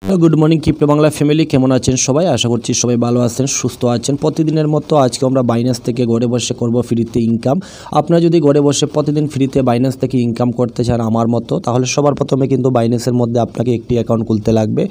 Good morning crypto Bangla family, কেমন আছেন সবাই? আশা করছি সবাই ভালো আছেন, সুস্থ আছেন। প্রতিদিনের মতো আজকে আমরা বাইন্যান্স থেকে ঘরে বসে করব ফ্রিতে ইনকাম। আপনারা যদি ঘরে বসে প্রতিদিন ফ্রিতে বাইন্যান্স থেকে ইনকাম করতে চান আমার মতো, তাহলে সবার প্রথমে কিন্তু বাইন্যান্সের মধ্যে আপনাকে একটি অ্যাকাউন্ট খুলতে লাগবে।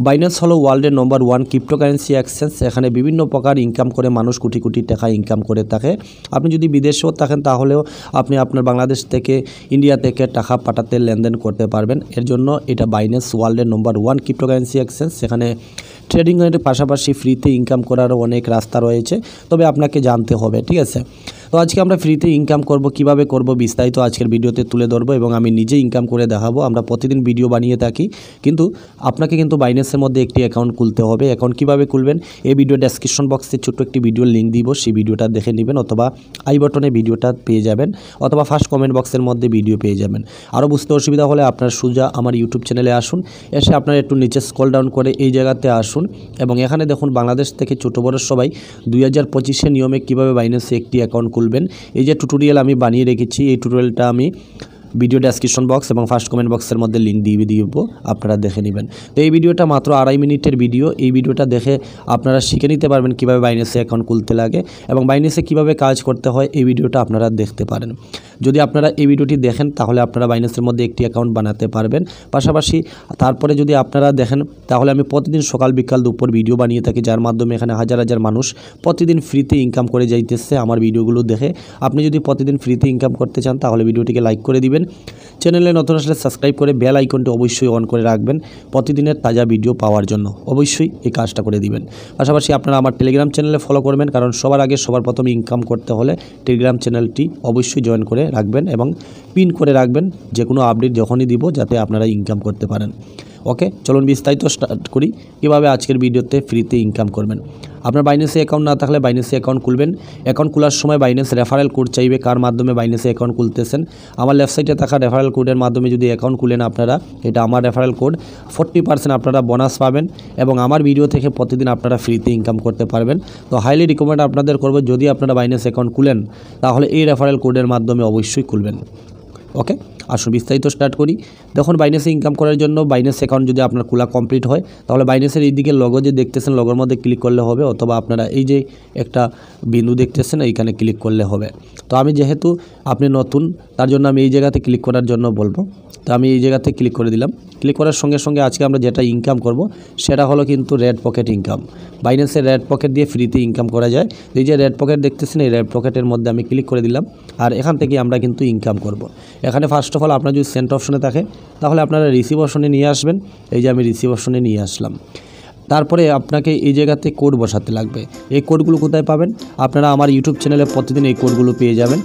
বাইন্যান্স হলো ওয়ার্ল্ডের নম্বর 1 ক্রিপ্টোকারেন্সি এক্সচেঞ্জ। এখানে বিভিন্ন প্রকার ইনকাম করে মানুষ কোটি কোটি টাকা ইনকাম করে থাকে। আপনি যদি বিদেশেও থাকেন তাহলেও আপনি আপনার বাংলাদেশ থেকে ইন্ডিয়া থেকে টাকা পাঠাতে লেনদেন করতে পারবেন। এর জন্য এটা বাইন্যান্স ওয়ার্ল্ডের নম্বর 1 ক্রিপ্টোকারেন্সি এক্সচেঞ্জ। সেখানে ট্রেডিংয়ের পাশাপাশি ফ্রিতে ইনকাম করারও অনেক রাস্তা রয়েছে, তবে আপনাকে জানতে হবে, ঠিক আছে? তো আজকে আমরা ফ্রিতে ইনকাম করব, কিভাবে করব বিস্তারিত আজকের ভিডিওতে তুলে ধরবো এবং আমি নিজে ইনকাম করে দেখাবো। আমরা প্রতিদিন ভিডিও বানিয়ে থাকি, কিন্তু আপনাকে কিন্তু বাইন্যান্সের মধ্যে একটি অ্যাকাউন্ট খুলতে হবে। অ্যাকাউন্ট কীভাবে খুলবেন এই ভিডিও ডেসক্রিপশন বক্সে ছোট্ট একটি ভিডিওর লিঙ্ক দিব, সেই ভিডিওটা দেখে নেবেন, অথবা আই বাটনে ভিডিওটা পেয়ে যাবেন, অথবা ফার্স্ট কমেন্ট বক্সের মধ্যে ভিডিও পেয়ে যাবেন। আরও বুঝতে অসুবিধা হলে আপনার সোজা আমার ইউটিউব চ্যানেলে আসুন, এসে আপনারা একটু নিচে স্ক্রল ডাউন করে এই জায়গাতে আসুন এবং এখানে দেখুন বাংলাদেশ থেকে ছোটো বড় সবাই 2025 নিয়মে কীভাবে বাইন্যান্সে একটি অ্যাকাউন্ট খুলবেন এই যে টিউটোরিয়াল আমি বানিয়ে রেখেছি। এই টিউটোরিয়ালটা আমি ভিডিও ডেসক্রিপশন বক্স এবং ফার্স্ট কমেন্ট বক্সের মধ্যে লিঙ্ক দিয়ে দিব, আপনারা দেখে নেবেন। তো এই ভিডিওটা মাত্র 2.5 মিনিটের ভিডিও। এই ভিডিওটা দেখে আপনারা শিখে নিতে পারবেন কীভাবে বাইন্যান্সে অ্যাকাউন্ট খুলতে লাগে এবং বাইন্যান্সে কীভাবে কাজ করতে হয়। এই ভিডিওটা আপনারা দেখতে পারেন। যদি আপনারা এই ভিডিওটি দেখেন তাহলে আপনারা বাইন্যান্সের মধ্যে একটি অ্যাকাউন্ট বানাতে পারবেন। পাশাপাশি তারপরে যদি আপনারা দেখেন তাহলে আমি প্রতিদিন সকাল বিকাল দুপুর ভিডিও বানিয়ে থাকি, যার মাধ্যমে এখানে হাজার হাজার মানুষ প্রতিদিন ফ্রিতে ইনকাম করে যাইতেছে আমার ভিডিওগুলো দেখে। আপনি যদি প্রতিদিন ফ্রিতে ইনকাম করতে চান তাহলে ভিডিওটিকে লাইক করে দিবেন, চ্যানেলে নতুন আসলে সাবস্ক্রাইব করে বেল আইকনটি অবশ্যই অন করে রাখবেন প্রতিদিনের তাজা ভিডিও পাওয়ার জন্য। অবশ্যই এই কাজটা করে দিবেন। পাশাপাশি আপনারা আমার টেলিগ্রাম চ্যানেলে ফলো করবেন, কারণ সবার আগে সবার প্রথমে ইনকাম করতে হলে টেলিগ্রাম চ্যানেলটি অবশ্যই জয়েন করে রাখবেন এবং পিন করে রাখবেন যে কোনো আপডেট যখনই দিব, যাতে আপনারা ইনকাম করতে পারেন। ওকে, চলুন বিস্তারিত স্টার্ট করি কীভাবে আজকের ভিডিওতে ফ্রিতে ইনকাম করবেন। আপনার বাইন্যান্সে অ্যাকাউন্ট না থাকলে বাইন্যান্সে অ্যাকাউন্ট খুলবেন। অ্যাকাউন্ট খোলার সময় বাইন্যান্স রেফারেল কোড চাইবে, কার মাধ্যমে বাইন্যান্সে অ্যাকাউন্ট খুলতেছেন। আমার লেফট সাইডে থাকা রেফারেল কোডের মাধ্যমে যদি অ্যাকাউন্ট খুলেন আপনারা, এটা আমার রেফারেল কোড, 40% আপনারা বোনাস পাবেন এবং আমার ভিডিও থেকে প্রতিদিন আপনারা ফ্রিতে ইনকাম করতে পারবেন। তো হাইলি রিকমেন্ড আপনাদের করবো, যদি আপনারা বাইন্যান্স অ্যাকাউন্ট খুলেন তাহলে এই রেফারেল কোডের মাধ্যমে অবশ্যই খুলবেন। ওকে, আসুন বিস্তারিত স্টার্ট করি। দেখুন বাইন্যান্সে ইনকাম করার জন্য বাইন্যান্স অ্যাকাউন্ট যদি আপনার খোলা কমপ্লিট হয় তাহলে বাইন্যান্সের এই দিকে লগো যে দেখতেছেন লগোর মধ্যে ক্লিক করলে হবে, অথবা আপনারা এই যে একটা বিন্দু দেখতেছেন এইখানে ক্লিক করলে হবে। তো আমি যেহেতু আপনি নতুন তার জন্য আমি এই জায়গাতে ক্লিক করার জন্য বলবো। তো আমি এই জায়গাতে ক্লিক করে দিলাম। ক্লিক করার সঙ্গে সঙ্গে আজকে আমরা যেটা ইনকাম করব সেটা হলো কিন্তু রেড পকেট ইনকাম। বাইন্যান্সের রেড পকেট দিয়ে ফ্রিতে ইনকাম করা যায়। এই যে রেড পকেট দেখতেছেন, এই রেড পকেটের মধ্যে আমি ক্লিক করে দিলাম আর এখান থেকে আমরা কিন্তু ইনকাম করব। এখানে ফার্স্ট অফ অল আপনার যদি সেন্ট অপশনে থাকে তাহলে আপনারা রিসিভ অপশনে নিয়ে আসবেন। এই যে আমি রিসিভ অপশনে নিয়ে আসলাম। তারপরে আপনাকে এই জায়গাতে কোড বসাতে লাগবে। এই কোডগুলো কোথায় পাবেন? আপনারা আমার ইউটিউব চ্যানেলে প্রতিদিন এই কোডগুলো পেয়ে যাবেন।